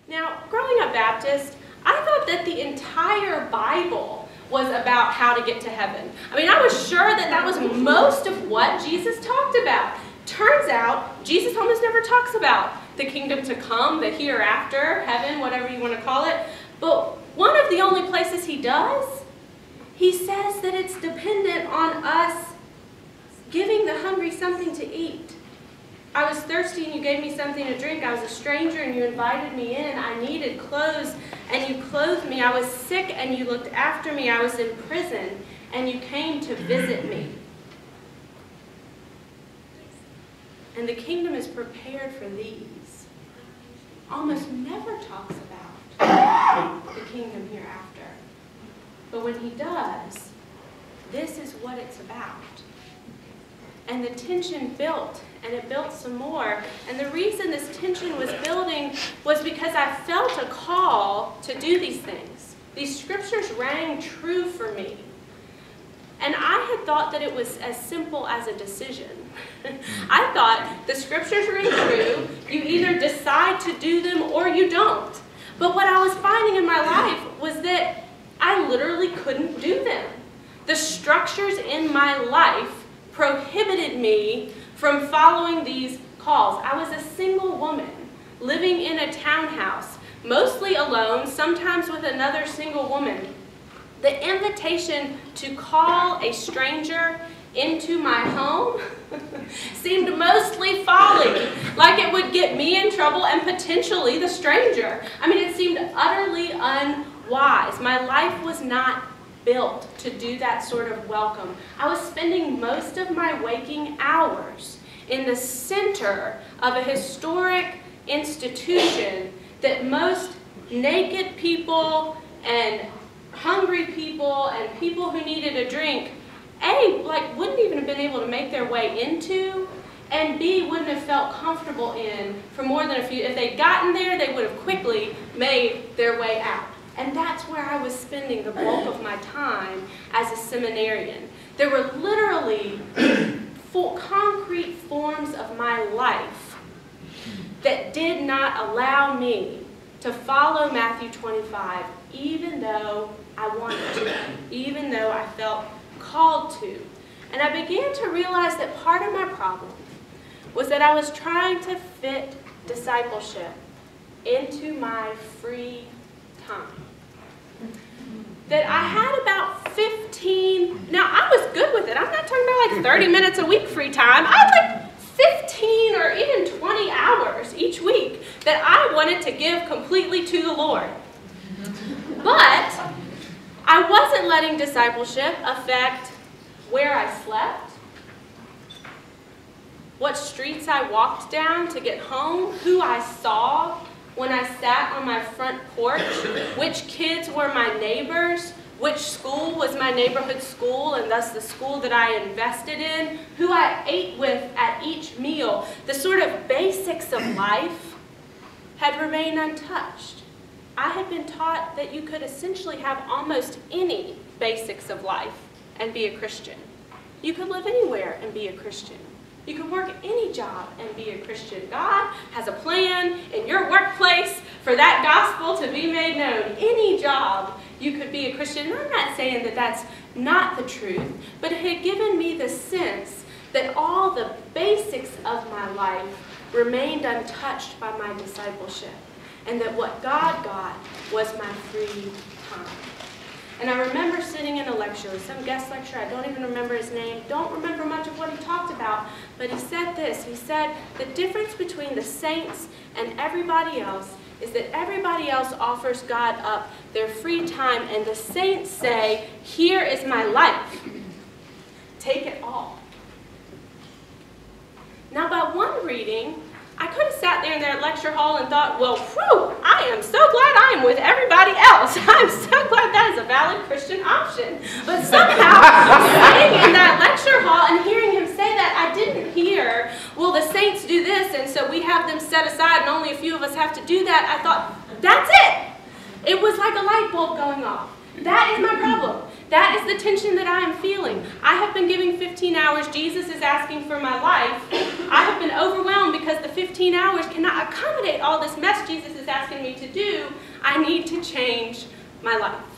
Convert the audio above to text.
Now, growing up Baptist, I thought that the entire Bible was about how to get to heaven. I mean, I was sure that that was most of what Jesus talked about. Turns out, Jesus almost never talks about the kingdom to come, the hereafter, heaven, whatever you want to call it. But one of the only places he does, he says that it's dependent on us giving the hungry something to eat. I was thirsty and you gave me something to drink. I was a stranger and you invited me in. I needed clothes and you clothed me. I was sick and you looked after me. I was in prison and you came to visit me. And the kingdom is prepared for these. Almost never talks about the kingdom hereafter. But when he does, this is what it's about. And the tension built, and it built some more. And the reason this tension was building was because I felt a call to do these things. These scriptures rang true for me. And I had thought that it was as simple as a decision. I thought the scriptures ring true, you either decide to do them or you don't. But what I was finding in my life was that I literally couldn't do them. The structures in my life prohibited me from following these calls. I was a single woman living in a townhouse, mostly alone, sometimes with another single woman. The invitation to call a stranger into my home seemed mostly folly, like it would get me in trouble and potentially the stranger. I mean, it seemed utterly unwise. My life was not built to do that sort of welcome. I was spending most of my waking hours in the center of a historic institution that most naked people and hungry people and people who needed a drink, A, wouldn't even have been able to make their way into, and B, wouldn't have felt comfortable in for more than a few. If they'd gotten there, they would have quickly made their way out. And that's where I was spending the bulk of my time as a seminarian. There were literally concrete forms of my life that did not allow me to follow Matthew 25, even though I wanted to, even though I felt called to. And I began to realize that part of my problem was that I was trying to fit discipleship into my free time. That I had about 15, now I was good with it. I'm not talking about like 30 minutes a week free time. I had like 15 or even 20 hours each week that I wanted to give completely to the Lord. But I wasn't letting discipleship affect where I slept, what streets I walked down to get home, who I saw when I sat on my front porch, which kids were my neighbors, which school was my neighborhood school and thus the school that I invested in, who I ate with at each meal. The sort of basics of life had remained untouched. I had been taught that you could essentially have almost any basics of life and be a Christian. You could live anywhere and be a Christian. You could work any job and be a Christian. God has a plan in your workplace for that gospel to be made known. Any job, you could be a Christian. And I'm not saying that that's not the truth, but it had given me the sense that all the basics of my life remained untouched by my discipleship, and that what God got was my free time. And I remember sitting in a lecture with some guest lecturer, I don't even remember his name, don't remember much of what he talked about, but he said this. He said, the difference between the saints and everybody else is that everybody else offers God up their free time, and the saints say, here is my life. Take it all. Now, by one reading, I could have sat there in that lecture hall and thought, well, whew, I am so glad I am with everybody else. I'm so glad that is a valid Christian option. But somehow, sitting in that lecture hall and hearing him say that, I didn't hear, well, the saints do this, and so we have them set aside, and only a few of us have to do that. I thought, that's it. It was like a light bulb going off. That is my problem. That is the tension that I am feeling. I have been giving 15 hours. Jesus is asking for my life. I have been overwhelmed because the 15 hours cannot accommodate all this mess Jesus is asking me to do. I need to change my life.